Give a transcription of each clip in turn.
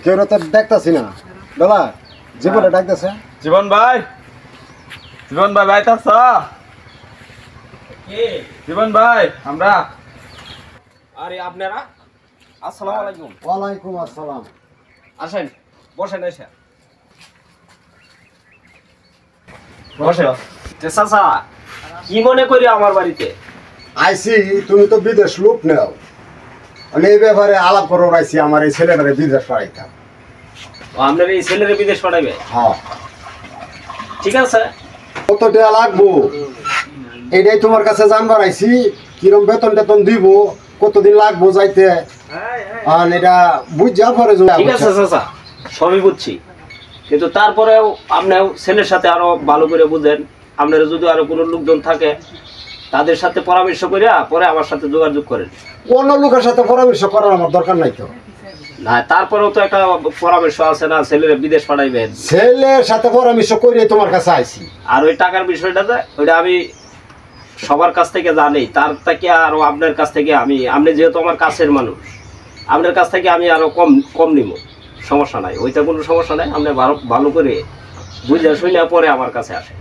কেউ তো দেখতাছি না দাদা জীবনে ডাকতেছে জীবন ভাই বাইতাছ কি জীবন ভাই আমরা আরে আপনারা আসসালামু আলাইকুম ওয়ালাইকুম আসসালাম আসেন বসেন এসে বসে চাচা কি মনে করি আমার বাড়িতে আইসি তুমি তো বিদেশ লোক নেও মানে এই ব্যাপারে আলাপ করো আইসি আমার এই ছেলেটারে বিদেশ পাঠাইতাম আপনার এই ছেলেরে বিদেশ পাঠাইবে হ্যাঁ ঠিক আছে কত টাকা লাগবো এটাই তোমার কাছে জানবার আইসি কিরম বেতন টেতন দিব কতদিন লাগবো যাইতে আর এটা বুঝা পরে ঠিক আছে চাচা সবই বুঝছি কিন্তু তারপরেও আপনিও ছেলের সাথে আরো ভালো করে বুঝেন আপনার যদি আরো কোনো লোকজন থাকে তাদের সাথে পরামর্শ করে পরে আমার সাথে যোগাযোগ করেন কোন লোকের সাথে পরামর্শ করার আমার দরকার নাই তো না তারপরেও তো একটা পরামর্শ আছে না ছেলের বিদেশ পাঠাইবেন ছেলের সাথে পরামর্শ করে তোমার কাছে আইছি আর ওই টাকার বিষয়টাতে ওইটা আমি সবার কাছ থেকে জানি তার থেকে আরো আপনার কাছ থেকে আপনি যেহেতু আমার কাছের মানুষ আপনার কাছ থেকে আমি আরো কম নিব সমস্যা নাই ওইটা কোনো সমস্যা নাই আপনি ভালো করে বুঝে শুনে পরে আমার কাছে আসে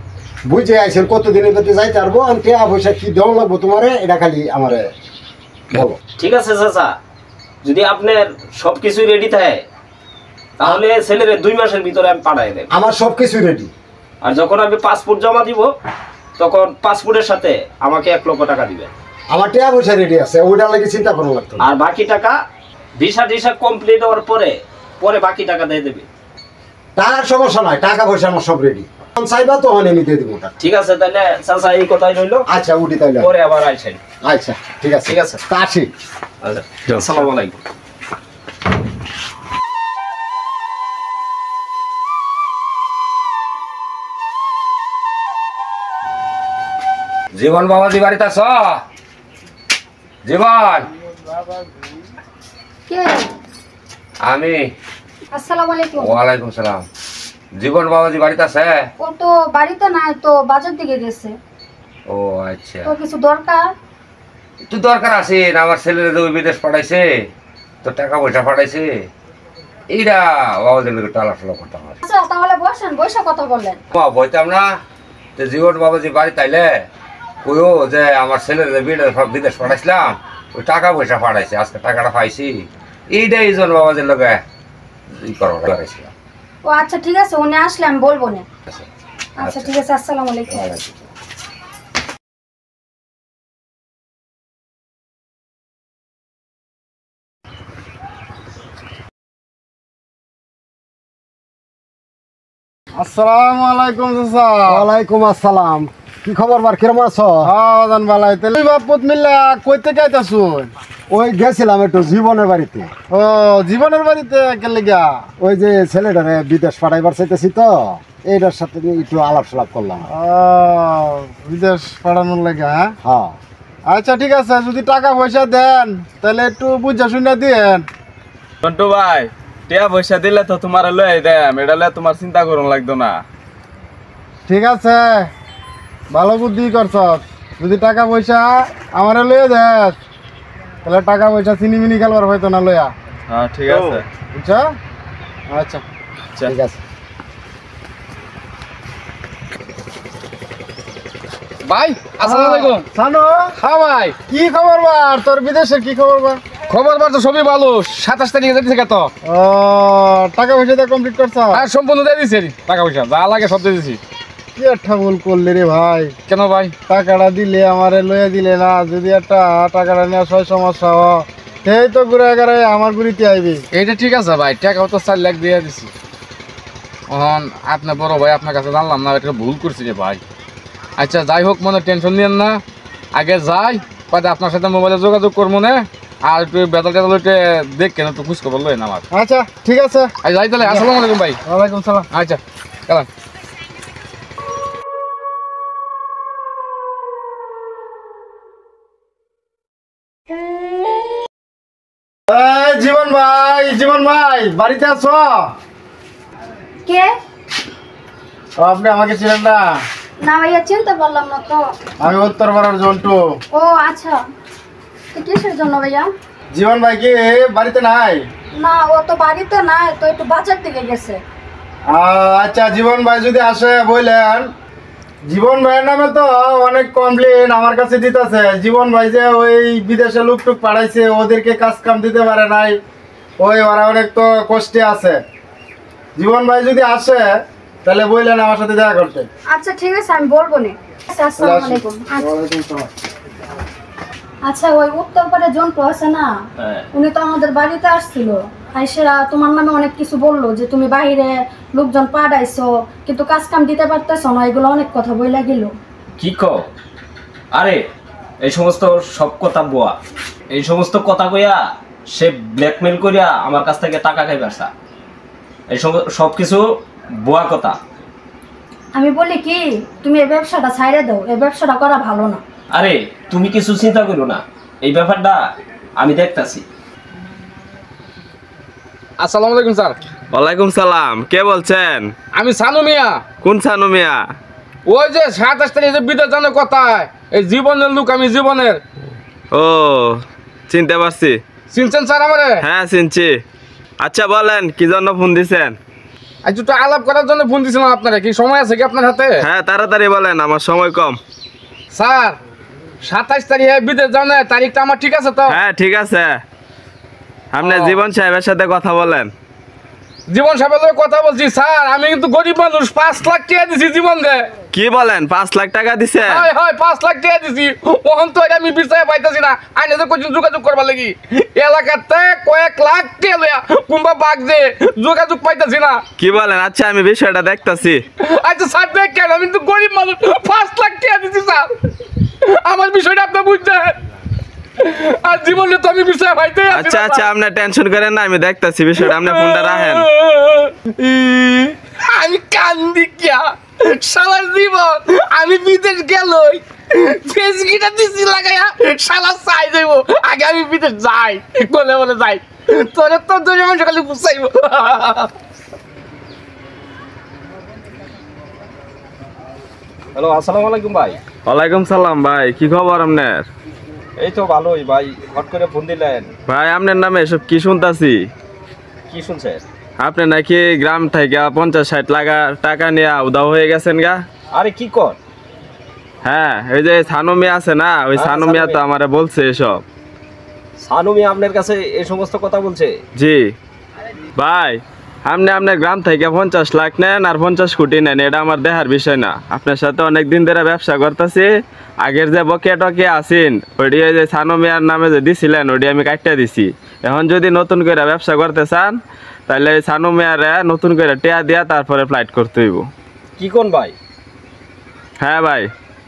বুঝে আইছেন কতদিনের ভিতরে যাইতে পারবো আমি টাকা পয়সা কি দেওয়া লাগবো তোমারে এটা খালি আমারে বলো ঠিক আছে চাচা যদি আপনার সবকিছু রেডি থাকে তাহলে ছেলের 2 মাসের ভিতরে আমি পাঠাই দেব আমার সবকিছু রেডি আর যখন আমি পাসপোর্ট জমা দিব তখন পাসপোর্টের সাথে আমাকে 1 লক্ষ টাকা দিবেন আমার টাকা পয়সা রেডি আছে ওইটা লাগে চিন্তা করা লাগতো আর বাকি টাকা ভিসা কমপ্লিট হওয়ার পরে বাকি টাকা দিয়ে দেবে টাকার সমস্যা নাই টাকা পয়সা আমার সব রেডি চাইবা তো আমি দিয়ে দিব ঠিক আছে তাহলে চাচা এই কথাই রইলো আচ্ছা উঠি তাইলে পরে আবার আইছেন আচ্ছা ঠিক আছে আসি আচ্ছা আসসালামু আলাইকুম জীবন বাবাজি বাড়িতে আছ জীবন কে আমি আসসালামু আলাইকুম ওয়ালাইকুম সালাম জীবন বাবাজি বাড়িতে আছে ও তো বাড়িতে নাই তো বাজার দিকে গেছে ও আচ্ছা তো কিছু দরকার একটু দরকার আছে না আমার ছেলের ওই বিদেশ পাঠাইছে তো টাকা পয়সা পাঠাইছে এইটা বাবাজির লোক টালাফালা করতাম আর আচ্ছা তাহলে বসেন বসে কথা বললেন বইতাম না তো জীবন বাবাজি বাড়ি তাইলে কইও যে আমার ছেলের বিদেশ পাঠাইছিলাম ওই টাকা পয়সা পাঠাইছে আজকে টাকাটা পাইছি এইটাই জন বাবাজির লোকে ই করেছিলাম ও আচ্ছা ঠিক আছে উনি আসলে আমি বলবো না আচ্ছা ঠিক আছে আসসালামু আলাইকুম আসসালামু আলাইকুম চাচা ওয়ালাইকুম আসসালাম কি খবর বার কিরম আছো হ্যাঁ জান বালাই তেল বাপুত মিল্লা কইতে যাইতাছুন ওই গেছিলাম একটু জীবনের বাড়িতে ও জীবনের বাড়িতে কেলে গা ওই যে ছেলেটারে বিদেশ পাঠাইবার চাইতেছি তো এইটার সাথে একটু আলাপ সালাপ করলাম বিদেশ পাঠানোর লাগে হ্যাঁ হ্যাঁ আচ্ছা ঠিক আছে যদি টাকা পয়সা দেন তাহলে একটু বুঝা শুনে দিয়েন সন্টু ভাই টাকা পয়সা দিলে তো তোমার লয়ে দেম এটা লয়ে তোমার চিন্তা করুন লাগতো না ঠিক আছে ভালো বুদ্ধি করছ যদি টাকা পয়সা আমারে লয়ে দেস তাহলে টাকা পয়সা চিনিমিনি খেলবার হয়তো না লইয়া হ্যাঁ ঠিক আছে বুঝছো আচ্ছা ঠিক আছে ভাই আসসালামু আলাইকুম সানো হ্যাঁ ভাই কি খবর বার তোর বিদেশে কি খবর বার খবর বার তো সবই ভালো 27 তারিখে যেতে কত ও টাকা পয়সা দিয়ে কমপ্লিট করছ আর সম্পূর্ণ দিয়ে দিছি টাকা পয়সা যা লাগে সব দিয়ে দিছি কি একটা ভুল করলে রে ভাই কেন ভাই টাকাটা দিলে আমারে লয়ে দিলে না যদি একটা টাকাটা নেওয়া ছয় সমস্যা হ সেই তো ঘুরে গেলে আমার গুড়িতে আইবি এইটা ঠিক আছে ভাই টাকা তো 4 লাখ দিয়ে দিছি এখন আপনি বড় ভাই আপনার কাছে জানলাম না এটা ভুল করছি রে ভাই আচ্ছা যাই হোক মনে টেনশন নিয়েন না আগে যাই পরে আপনার সাথে মোবাইলে যোগাযোগ করবো না আর একটু বেতন টেতন দেখ কেন একটু খুশ খবর লই না আমার আচ্ছা ঠিক আছে যাই তাহলে আসসালামু আলাইকুম ভাই ওয়ালাইকুম সালাম আচ্ছা গেলাম জীবন ভাই বাড়িতে আছো কে আপনি আমাকে চিনেন না না ভাইয়া চিনতে পারলাম না তো আমি উত্তরপাড়ার জন্টু ও আচ্ছা তো কিসের জন্য ভাইয়া জীবন ভাই কি বাড়িতে নাই না ও তো বাড়িতে না, তো একটু বাজার দিকে গেছে। আচ্ছা জীবন ভাই যদি আসে বললেন, জীবন ভাইয়ের নামে তো অনেক কমপ্লেন আমার কাছে দিতেছে। জীবন ভাই যে ওই বিদেশে লোক টুক পাঠাইছে, ওদেরকে কাজ কাম দিতে পারে নাই, ওরা অনেক তো কষ্টে আছে। জীবন ভাই যদি আসে তাহলে বললেন আমার সাথে দেখা করতে। আচ্ছা ঠিক আছে, আমি বলবো না। আচ্ছা, আসসালামু আলাইকুম। আচ্ছা ওই উত্তরপাড়ে জন্টু আছে না, উনি তো আমাদের বাড়িতে আসছিল। আইসেরা তোমার নামে অনেক কিছু বললো, যে তুমি বাইরে লোকজন পাঠাইছো কিন্তু কাজ কাম দিতে পারতেছো না, এগুলো অনেক কথা বইলা গেল। কি কও? আরে এই সমস্ত সব কথা বুয়া। এই সমস্ত কথা কইয়া সে ব্ল্যাকমেল করিয়া আমার কাছ থেকে টাকা খাইবারছা। এই সব কিছু বুয়া কথা। আমি বলি কি, তুমি এই ব্যবসাটা ছাইড়ে দাও, এই ব্যবসাটা করা ভালো না। আরে তুমি কিছু চিন্তা করো না, এই ব্যাপারটা আমি দেখতাছি। আসসালামু আলাইকুম স্যার। ওয়ালাইকুম সালাম, কে বলছেন? আমি সানু মিয়া। কোন সানু মিয়া? ওই যে 27 তারিখে যে বিদেশ জানার কথা, এই জীবনের লোক, আমি জীবনের। ও চিনতে পারছি। চিনছেন স্যার আমারে? হ্যাঁ চিনছি। আচ্ছা বলেন কি জন্য ফোন দিছেন? আজ একটু আলাপ করার জন্য ফোন দিয়েছিলাম আপনারা। কি সময় আছে কি আপনার হাতে? হ্যাঁ তাড়াতাড়ি বলেন, আমার সময় কম। স্যার 27 তারিখে বিদেশ জানার তারিখটা আমার ঠিক আছে তো? হ্যাঁ ঠিক আছে। আপনি জীবন সাহেবের সাথে কথা বলেন। জীবন সাহেবের কথা বলছি স্যার, আমি কিন্তু গরিব মানুষ, 5 লাখ টাকা দিছি জীবন রে। কি বলেন 5 লাখ টাকা দিছে? হয় হয় 5 লাখ টাকা দিছি। ওহন তো এটা আমি বিষয়ে পাইতাছি না, আইনে তো কোচিং যোগাযোগ করবার লাগি এলাকাতে কয়েক লাখ টাকা লয়া কুম্বা বাগ যে যোগাযোগ পাইতাছি না। কি বলেন? আচ্ছা আমি বিষয়টা দেখতাছি। আচ্ছা স্যার দেখেন, আমি তো গরিব মানুষ, 5 লাখ টাকা দিছি স্যার, আমার বিষয়টা আপনি বুঝছেন। আর জীবনে তো আমি বিষয় পাইতে। আচ্ছা আচ্ছা আপনি টেনশন করেন না, আমি দেখতাছি বিষয়টা। আপনি ফোনটা রাখেন। আমি কান্দি কিয়া শালার জীবন, আমি বিদেশ গেলই ফেসগিটা দিছি লাগাইয়া শালা চাই যাইব। আগে আমি বিদেশ যাই, বলে বলে যাই, তোরে তো দুই মানুষ খালি বুঝাইব। হ্যালো, আসসালামু আলাইকুম ভাই। ওয়ালাইকুম সালাম ভাই, কি খবর আপনার? এই তো ভালোই ভাই, হট করে ফোন দিলেন। ভাই আপনার নামে এসব কি শুনতাছি? কি শুনছেন? আপনি নাকি গ্রাম থেকে 50-60 লাখ টাকা নিয়ে উদাও হয়ে গেছেন গা? আরে কি কর? হ্যাঁ ওই যে সানু মিয়া আছে না, ওই হ্যাঁ, সানু সানু মিয়া তো মিয়া। আমারে বলছে এসব। সানু মিয়া আপনার কাছে এই সমস্ত কথা বলছে? জি ভাই, আপনি আপনার গ্রাম থেকে 50 লাখ নেন আর 50 কোটি নেন, এটা আমার দেখার বিষয় না। আপনার সাথে অনেক দিন ধরে ব্যবসা করতেছি। আগের যে বকে টকে আসেন ওইটি ওই যে সানু মিয়ার নামে যে দিছিলেন ওইটি আমি কাটতে দিছি। এখন যদি নতুন করে ব্যবসা করতে চান তাহলে এই সানু মিয়ারে নতুন করে টেয়া দিয়া তারপরে ফ্লাইট করতে হইব। কি কোন ভাই? হ্যাঁ ভাই,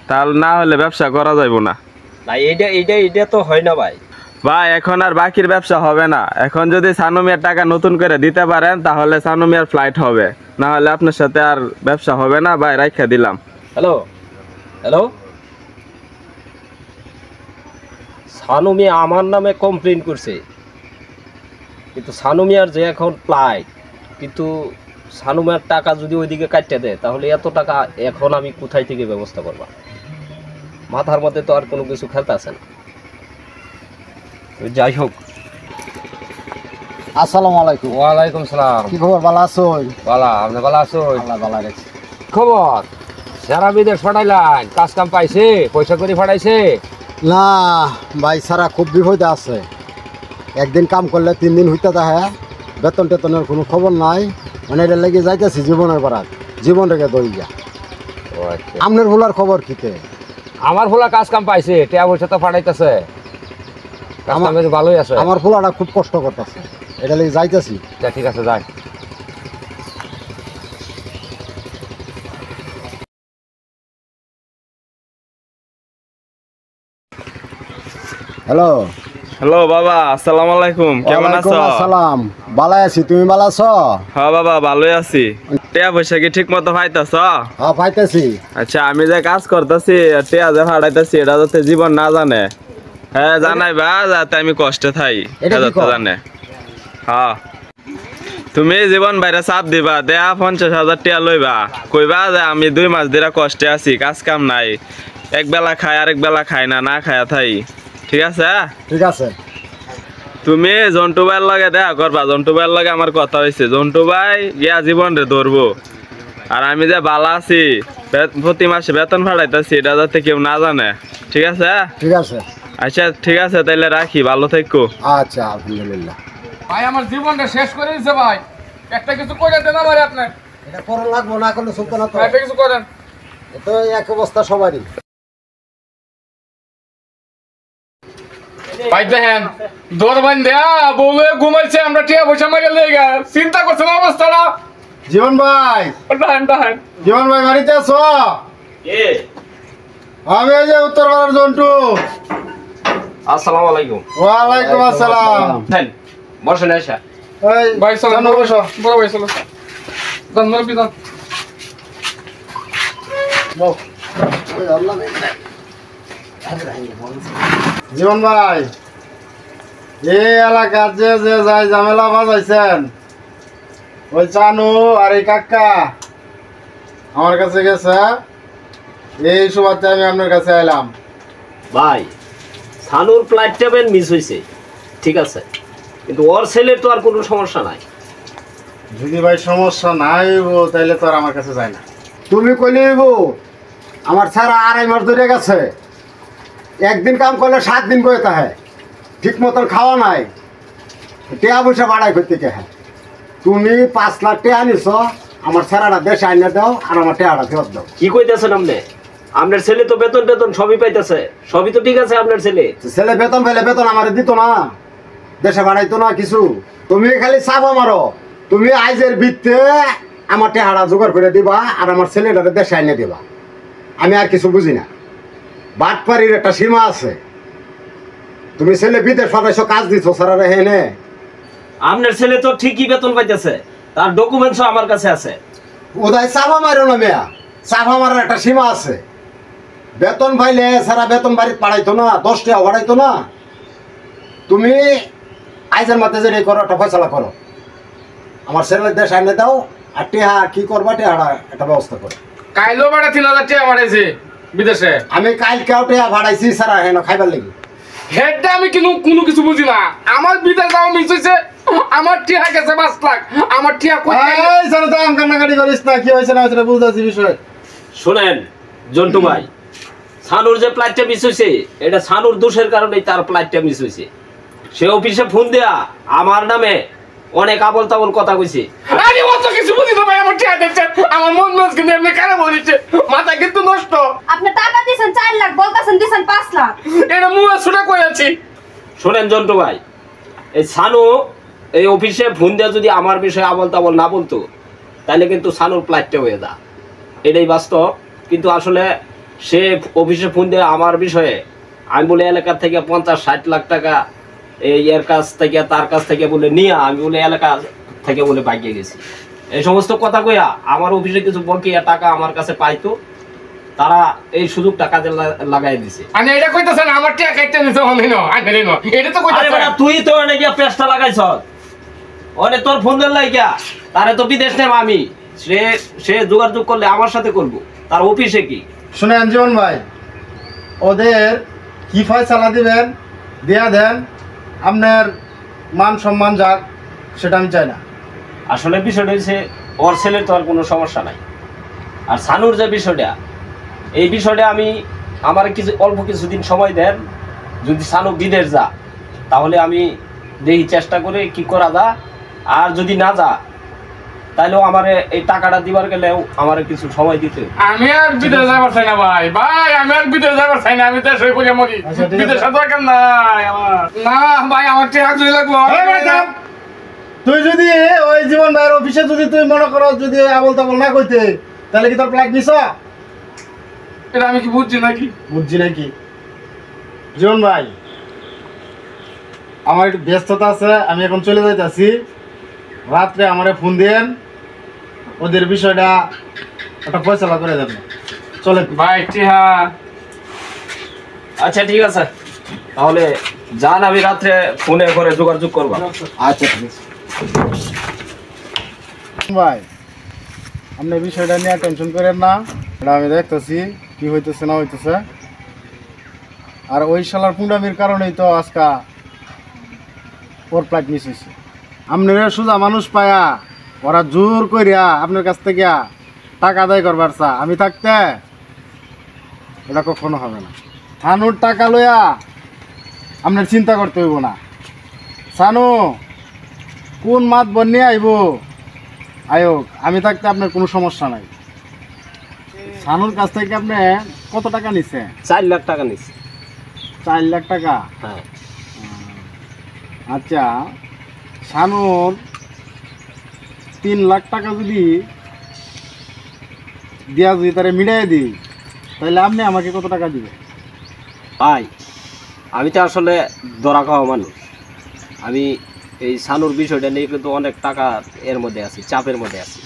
তাহলে না হলে ব্যবসা করা যাইব না। না এইটা তো হয় না ভাই। ভাই এখন আর বাকির ব্যবসা হবে না। এখন যদি সানু মিয়ার টাকা নতুন করে দিতে পারেন তাহলে সানু মিয়ার ফ্লাইট হবে, না হলে আপনার সাথে আর ব্যবসা হবে না। ভাই রাইখা দিলাম। হ্যালো হ্যালো, সানু মিয়া আমার নামে কমপ্লেন করছে, কিন্তু সানু মিয়ার যে এখন ফ্লাইট, কিন্তু সানু মিয়ার টাকা যদি ওইদিকে কাটতে দেয় তাহলে এত টাকা এখন আমি কোথায় থেকে ব্যবস্থা করবো? মাথার মধ্যে তো আর কোনো কিছু খেলতে আসে না। তো যাই হোক, আসসালামু আলাইকুম। ওয়ালাইকুম সালাম। কি খবর, ভালো আছো? বালা, আপনি ভালো আছো? আল্লাহ ভালো রেখেছে। খবর সারা বিদেশ ফাটাইলেন, কাজ কাম পাইছে, পয়সা করে ফাটাইছে? না ভাই, সারা খুব বিপদে আছে। একদিন কাম করলে 3 দিন হইতে থাকে, বেতন টেতনের কোনো খবর নাই। মানে এটা লেগে যাইতেছি জীবনের বরাত, জীবন রেখে দই যা। ও আচ্ছা। আপনার ভুলার খবর কিতে? আমার ফুলা কাজ কাম পাইছে, টিয়া পয়সা তো ফাটাইতেছে, কাজ কাম বেশ ভালোই আছে। আমার ফুলাটা খুব কষ্ট করতেছে, এটা লেগে যাইতেছি। তা ঠিক আছে, যাই। হ্যালো হ্যালো বাবা, আসসালামু আলাইকুম, কেমন আছো? আসসালাম, ভালো আছি, তুমি ভালো আছো? হ্যাঁ বাবা ভালোই আছি। টিয়া পয়সা কি ঠিক মতো পাইতেছ? হ্যাঁ পাইতেছি। আচ্ছা আমি যে কাজ করতেছি, টিয়া যে ফাটাইতেছি, এটা যাতে জীবন না জানে। হ্যাঁ জানাই বা, যাতে আমি কষ্টে থাই, এটা কি যাতে কর? জানে। হ্যাঁ তুমি জীবন বাইরে চাপ দিবা, দেয়া 50,000 টিয়া লইবা, কইবা যে আমি 2 মাস ধরে কষ্টে আছি, কাজ কাম নাই, এক বেলা খাই আরেক বেলা খাই না, না খায়া থাই। ঠিক আছে? ঠিক আছে। তুমি জন্টু ভাইয়ের লগে দেখা করবা, জন্টু ভাইয়ের লগে আমার কথা হয়েছে, জন্টু ভাই গিয়া জীবন রে ধরবো। আর আমি যে বালা আছি প্রতি মাসে বেতন ফাড়াইতেছি, এটা যাতে কেউ না জানে, ঠিক আছে? ঠিক আছে। আচ্ছা ঠিক আছে, তাইলে রাখি, ভালো থাকো। আচ্ছা, আলহামদুলিল্লাহ। ভাই আমার জীবনটা শেষ করে দিছে ভাই, একটা কিছু করে দেন আমার আপনি। এটা করা লাগবো, না করলে চলতো না তো। একটা কিছু করেন। তো এক অবস্থা সবারই। ভাই দেখেন দরবান দেয়া বউয়ে ঘুমাইছে, আমরা টিয়া পয়সা মাইরে লেগে চিন্তা করছেন অবস্থাটা। জীবন ভাই, দেখেন জীবন ভাই বাড়িতে আছো? কে? আমি এই যে উত্তরপাড়ার জন্টু। আসসালামু আলাইকুম। ওয়ালাইকুম আসসালাম। দেন বসেন আয়সা। এই ভাই চলো জানো বসো। বড় ভাই চলো যান মুরব্বি যান। জীবন ভাই, এই এলাকার যে যে যাই ঝামেলা বাজাইছেন, ওই চানু আর এই কাকা আমার কাছে গেছে, এই সুবাদে আমি আপনার কাছে এলাম। ভাই সানুর ফ্লাইট টেবিল মিস হয়েছে, ঠিক আছে, কিন্তু ওর ছেলের তো আর কোনো সমস্যা নাই। যদি ভাই সমস্যা নাই তাইলে তো আর আমার কাছে যায় না। তুমি কইলে আমার ছাড়া 2.5 মাস ধরে গেছে, একদিন কাম করলে 7 দিন করে তাহে, ঠিক মতন খাওয়া নাই, টেয়া পয়সা বাড়াই করতে কে। তুমি 5 লাখ টাকা নিছ, আমার ছেড়াটা দেশে আইনে দাও আর আমার টেয়াটা ফেরত দাও। কি কইতেছেন আপনি? আপনার ছেলে তো বেতন টেতন সবই পাইতেছে, সবই তো ঠিক আছে আপনার ছেলে। ছেলে বেতন পেলে বেতন আমার দিত না, দেশে বাড়াইতো না কিছু। তুমি খালি চাপ মারো, তুমি আইজের ভিত্তে আমার টেহারা জোগাড় করে দিবা আর আমার ছেলেটাকে দেশে আইনে দিবা। আমি আর কিছু বুঝি না, বাটপাড়ির একটা সীমা আছে। তুমি ছেলে বিদেশ পাঠাইছো, কাজ দিছো সারা হেনে। আপনার ছেলে তো ঠিকই বেতন পাইতেছে, তার ডকুমেন্টসও আমার কাছে আছে। ওদায় চাপা মারো না মেয়া, চাপা মারার একটা সীমা আছে। বেতন পাইলে সারা বেতন বাড়িতে পাঠাইতো না, 10 টাকা বাড়াইতো না। তুমি আইজের মাঝে যে করো, একটা ফয়সালা করো, আমার ছেলের দেশ আইনে দাও আর টেহা কি করবা, টেহাটা একটা ব্যবস্থা করো। কাইলো বাড়া 3000 টাকা মারাইছে বিদেশে। আমি কালকেও টেহা ভাড়াইছি সারা হেন খাইবার লাগি। হেডটা আমি কোনো কিছু বুঝি না, আমার বিদেশ যাওয়া মিস হয়েছে, আমার টিয়া গেছে 5 লাখ, আমার টিয়া কই এই জানো তো আম কান্নাকাটি করিস না, কি হয়েছে না হয়েছে না বুঝতেছি বিষয়। শুনেন জন্টু ভাই, সানুর যে ফ্লাইটটা মিস হয়েছে, এটা সানুর দোষের কারণেই তার ফ্লাইটটা মিস হয়েছে। সে অফিসে ফোন দেয়া আমার নামে অনেক আবল তাবল কথা কইছে। আরে অত কিছু বুঝি না ভাই, আমার টিয়া দিচ্ছেন, আমার মন মাস কিন্তু এমনি কারে বলিছে, মাথা কিন্তু নষ্ট। আপনি টাকা দিয়েছেন 4 লাখ, বলতেছেন দিয়েছেন 5 লাখ। এটা মুয়া শুনে কই আছি। শোনেন জন্টু ভাই, এই সানু এই অফিসে ফোন দেওয়া যদি আমার বিষয়ে আবল তাবল না বলতো, তাহলে কিন্তু সানুর ফ্লাইটটা হয়ে যা, এটাই বাস্তব। কিন্তু আসলে সে অফিসে ফোন দেওয়া আমার বিষয়ে, আমি বলে এলাকা থেকে 50-60 লাখ টাকা এই এর কাছ থেকে তার কাছ থেকে বলে নিয়ে আমি বলে এলাকা থেকে বলে পাইয়ে গেছি। এই সমস্ত কথা কইয়া আমার অফিসে কিছু বকেয়া টাকা আমার কাছে পাইতো, তারা এই সুযোগটা কাজে লাগাই দিছে। আমি এটা কইতাছেন আমার টিয়া কাইতে নিছে হলিনো, আইনে নিনো, এটা তো আরে কইতাছেন। বেটা তুই তো অনেক পেস্টটা লাগাইছ, অনেক তোর ফোন দেন লাইগা, তারে তো বিদেশ নেব আমি, সে যোগাযোগ করলে আমার সাথে করব, তার অফিসে কি। শুনেন জীবন ভাই, ওদের কি ফয়সালা দিবেন দিয়া দেন, আপনার মান সম্মান যাক সেটা আমি চাই না। আসলে বিষয়টা হচ্ছে ওর ছেলের তো আর কোনো সমস্যা নাই, আর সানুর যে বিষয়টা, এই বিষয়টা আমি আমার কিছু অল্প কিছুদিন সময় দেন, যদি সানু বিদেশ যা তাহলে আমি দেখি চেষ্টা করে কি করা যা, আর যদি না যা তাহলেও আমার এই টাকাটা দিবার গেলেও আমার কিছু সময় দিতে। আমি আর বিদেশ যাবার চাই না ভাই, ভাই আমি আর বিদেশ যাবার চাই না, আমি দেশে পড়ে মরি, আচ্ছা, ঠিক আছে। বিদেশ দরকার নাই আমার। না ভাই আমার টিয়া জুই লাগবো। এই ভাই থাম। তুই যদি ওই জীবন ভাইয়ের অফিসে যদি তুই মনে করো যদি আবল তাবল না কইতে, তাহলে কি তোর ফ্লাইট মিস? এটা আমি কি বুঝছি নাকি? বুঝছি নাকি? জীবন ভাই, আমার একটু ব্যস্ততা আছে, আমি এখন চলে যাইতেছি। রাত্রে আমারে ফোন দেন, ওদের বিষয়টা একটা ফয়সালা করে দেবেন। চলে ভাই টিয়া। আচ্ছা ঠিক আছে, তাহলে যান, আমি রাত্রে ফোনে করে যোগাযোগ করবো। আচ্ছা ঠিক আছে ভাই, আপনি বিষয়টা নিয়ে টেনশন করেন না, এটা আমি দেখতেছি কি হইতেছে না হইতেছে। আর ওই শালার পুন্ডামির কারণেই তো আজকা ওর ফ্লাইট মিস হয়েছে। আপনারা সোজা মানুষ পায়া ওরা জোর করিয়া আপনার কাছ থেকে টাকা আদায় করবার চা, আমি থাকতে এটা কখনো হবে না। সানুর টাকা লইয়া আপনার চিন্তা করতে হইব না। সানু কোন মাত বন্যে আইব আয়োগ, আমি থাকতে আপনার কোনো সমস্যা নাই। সানুর কাছ থেকে আপনি কত টাকা নিছে? 4 লাখ টাকা নিচ্ছে। 4 লাখ টাকা? হ্যাঁ। আচ্ছা, সানুর 3 লাখ টাকা যদি দিয়া যদি তারা মিটাই দিই, তাহলে আপনি আমাকে কত টাকা দিবেন? ভাই আমি তো আসলে ধরা খাওয়া মানুষ, আমি এই সানুর বিষয়টা নিয়ে কিন্তু অনেক টাকা এর মধ্যে আছি, চাপের মধ্যে আছি,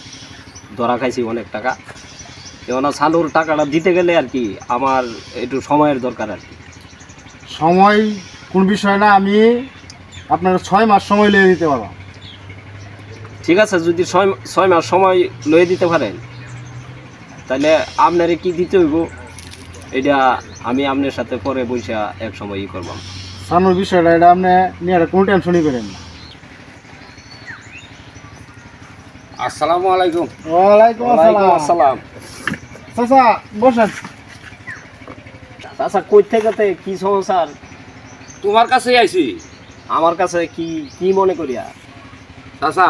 ধরা খাইছি অনেক টাকা। যেমন সানুর টাকাটা দিতে গেলে আর কি আমার একটু সময়ের দরকার আর কি। সময় কোন বিষয় না, আমি আপনার 6 মাস সময় লিয়ে দিতে পারবো। ঠিক আছে, যদি 6 মাস সময় লয়ে দিতে পারেন তাহলে আপনারে কি দিতে হইব এটা আমি আপনার সাথে পরে বৈশা এক সময় ই করবাম। সানুর বিষয়টা এটা আপনি নিয়ে কোনো টেনশনই করেন না। আসসালামু আলাইকুম। ওয়ালাইকুম ওয়ালাইকুম আসসালাম। আসসালাম। চাচা বসেন। আচ্ছা, কই থেকে কি সমস্যার? তোমার কাছেই আইছি। আমার কাছে কি কি মনে করিয়া? চাচা,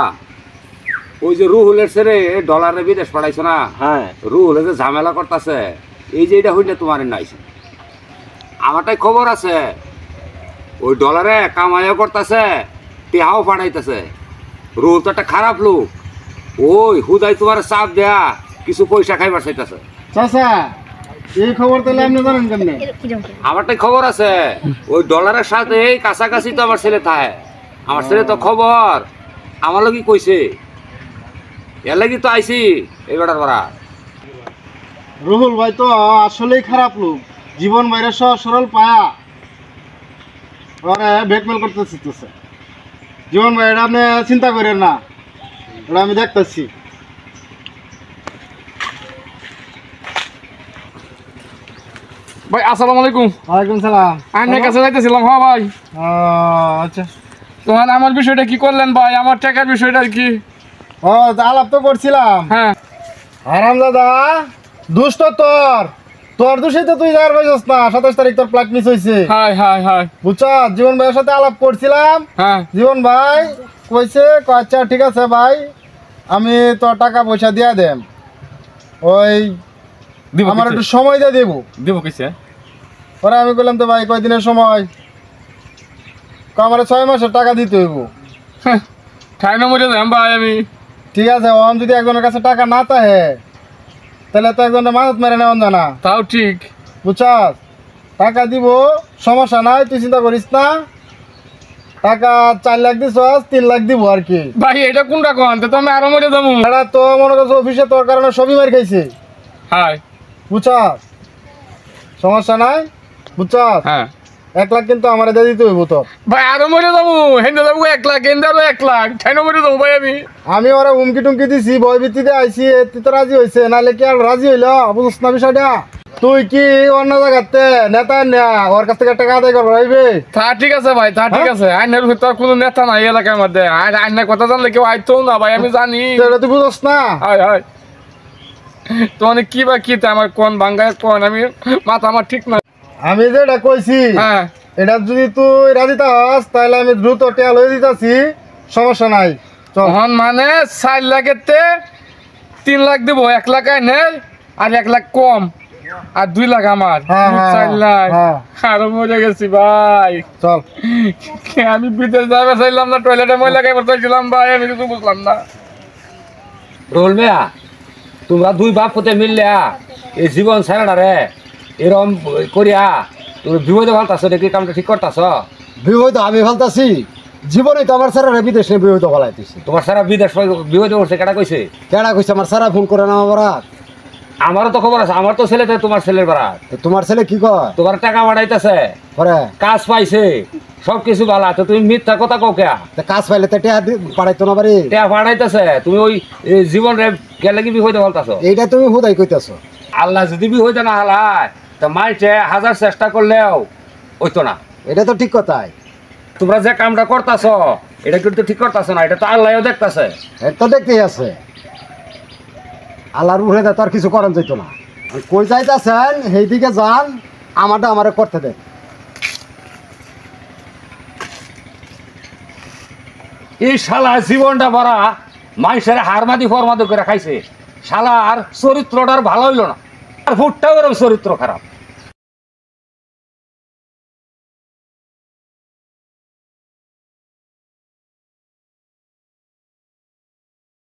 ওই যে রুহুলের ছেড়ে ডলারে বিদেশ পাঠাইছো না, হ্যাঁ, রুহুলে যে ঝামেলা করতেছে, এই যে এটা হইলে তোমার নাইছে। আমারটাই খবর আছে, ওই ডলারে কামাইও করতেছে, টেহাও পাঠাইতেছে। রুহুল তো একটা খারাপ লোক, ওই হুদাই তোমার চাপ দেয়া কিছু পয়সা খাইবার চাইতেছে। চাচা এই খবর তাহলে আপনি জানেন কেমনে? আমারটাই খবর আছে, ওই ডলারের সাথে এই কাছাকাছি তো আমার ছেলে থাকে। আমার ছেলে তো খবর আমার লগি কইছে, এর লাগি তো আইছি এই বেটার পাড়া। রুহুল ভাই তো আসলেই খারাপ লোক, জীবন বাইরে সহজ সরল পায়া ওরা ব্ল্যাকমেল করতে শিখতেছে। জীবন ভাই এটা আপনি চিন্তা করেন না, এটা আমি দেখতেছি। ভাই আসসালামু আলাইকুম। ওয়ালাইকুম সালাম। আপনার কাছে যাইতেছিলাম। হ্যাঁ ভাই। আচ্ছা, তখন আমার বিষয়টা কি করলেন ভাই? আমার টাকার বিষয়টা কি? ও আলাপ তো করছিলাম। হ্যাঁ। আরাম দাদা দুষ্ট তোর তোর দোষেই তো তুই যাওয়ার পাইছিস না। 27 তারিখ তোর ফ্লাইট মিস হয়েছে, হাই হাই হাই। বুঝছ? জীবন ভাইয়ের সাথে আলাপ করছিলাম। হ্যাঁ। জীবন ভাই কইছে আচ্ছা ঠিক আছে ভাই, আমি তো টাকা পয়সা দিয়া দেম, ওই দিব আমার কিসে? একটু সময় দিয়ে দেবো। দিব কিসে? পরে আমি বললাম তো ভাই কয়দিনের সময়? আমার 6 মাসের টাকা দিতে হইব। ঠাই না মরে যাম ভাই আমি। ঠিক আছে, ওম যদি একজনের কাছে টাকা না থাকে তাহলে তো একজনের মানত মেরে নেওয়া জানা, তাও ঠিক। বুঝছাস? টাকা দিব, সমস্যা নাই, তুই চিন্তা করিস না। টাকা 4 লাখ দিস, 3 লাখ দিব আর কি। ভাই এটা কোনটা কোন? তো আমি আরো মরে যাবো। এটা তো মনে করছো অফিসে তোর কারণে সবই মার খাইছে, হাই। বুঝছাস? সমস্যা নাই, বুঝছাস? হ্যাঁ 1 লাখ কিন্তু আমার দিয়ে দিতে হইব তোর। ভাই আরো মরে যাবো। হেন্দে যাবো 1 লাখ, হেন্দে আরো 1 লাখ, ঠাই না মরে যাবো ভাই আমি। আমি ওরা হুমকি টুমকি দিছি, ভয় ভিত্তিতে আইসি, তুই তো রাজি হয়েছে, নাহলে কি আর রাজি হইল? বুঝছ না বিষয়টা? তুই কি অন্য জায়গাতে নেতা না ওর কাছ থেকে টাকা আদায় করবো রাইবে? তা ঠিক আছে ভাই, তা ঠিক আছে। আইনের ভিতর কোনো নেতা নাই এলাকার মধ্যে। আইনের কথা জানলে কেউ আইতো না ভাই, আমি জানি। এটা তুই বুঝছ না? High high. তো মানে কি বা কি তা আমার কোন বাঙ্গায় কোন, আমি মাথা আমার ঠিক না। আমি যেটা কইছি হ্যাঁ। এটা যদি তুই রাজি থাস তাহলে আমি দ্রুত টেয়া লয়ে দিতেছি, সমস্যা নাই। চল। তখন মানে 4 লাখের 3 লাখ দিব, 1 লাখ আইনে আর 1 লাখ কম, আর 2 লাখ আমার। হ্যাঁ, হ্যাঁ, 4 লাখ। হ্যাঁ। আরো মরে গেছি ভাই। চল। আমি বিদেশ যাবে চাইলাম না, টয়লেটে ময়লা খাইবার চাইছিলাম ভাই, আমি কিছু বুঝলাম না। রোল মেয়া, তোমরা 2 বাপ পুতে মিললে এই জীবন ছাড়া রে এরম করিয়া তুমি বিপদে ভালতাছ, দেখি কামটা ঠিক করতাছ। বিবাহিত আমি ভালতাছি, জীবনে তো আমার সারা বিদেশে বিবাহিত বলাইতেছি। তোমার সারা বিদেশ বিপদে করছে কেটা কইছে? কেডা কইছে? আমার সারা ফোন করে না আমার। আমারও তো খবর আছে, আমার তো ছেলে তোমার ছেলের বাড়াত। তোমার ছেলে কি কয়? তোমার টাকা বাড়াইতেছে, করে কাজ পাইছে, সবকিছু ভালো। তো তুমি মিথ্যা কথা কও কে? তা কাজ পাইলে তো টেয়া পাঠাইতো না বাড়ি। টাকা বাড়াইতেছে, তুমি ওই জীবন রে গেলে কি বিপদে ভালতাছ? এইটা তুমি হুদাই কইতেছো। আল্লাহ যদি বিপদে না হালায় তা মাইটে 1000 চেষ্টা করলেও হইতো না। এটা তো ঠিক কথাই। তোমরা যে কামটা করতাছ এটা কিন্তু ঠিক করতেছে না, এটা তো আল্লাহও দেখতেছে। এর তো দেখতেই আছে, আল্লাহর উপরে তো আর কিছু করেন যেত না। কই যাইতেছেন সেই দিকে যান, আমারটা আমারে করতে দেন। এই শালা জীবনটা ভরা মানুষের হারমাদি ফরমাদি করে খাইছে, শালার চরিত্রটার ভালো হইল না, আর ফুটটাও চরিত্র খারাপ।